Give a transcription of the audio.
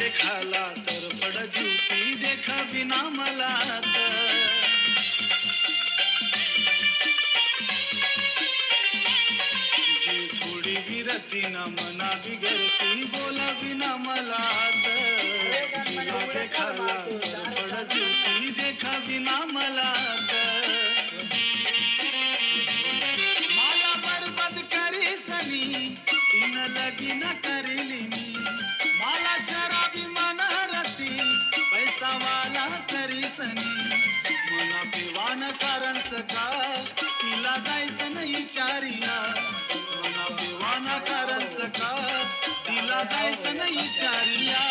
देखाला तर पड जीवती देखा बिना मला जी थोडी विरती ना मना बिगरती बोला बिना मला जिला देखाला तर पड जीवती देखा बिना मला मला बरबाद करी सनी इन लगीन करिली मी मला शराबी मनरती पैसा वाला करी सनी मना पिवान कारण सका तिला जायचं नाही चारिया मना पिवान कारण सका तिला जायचं नाही चारिया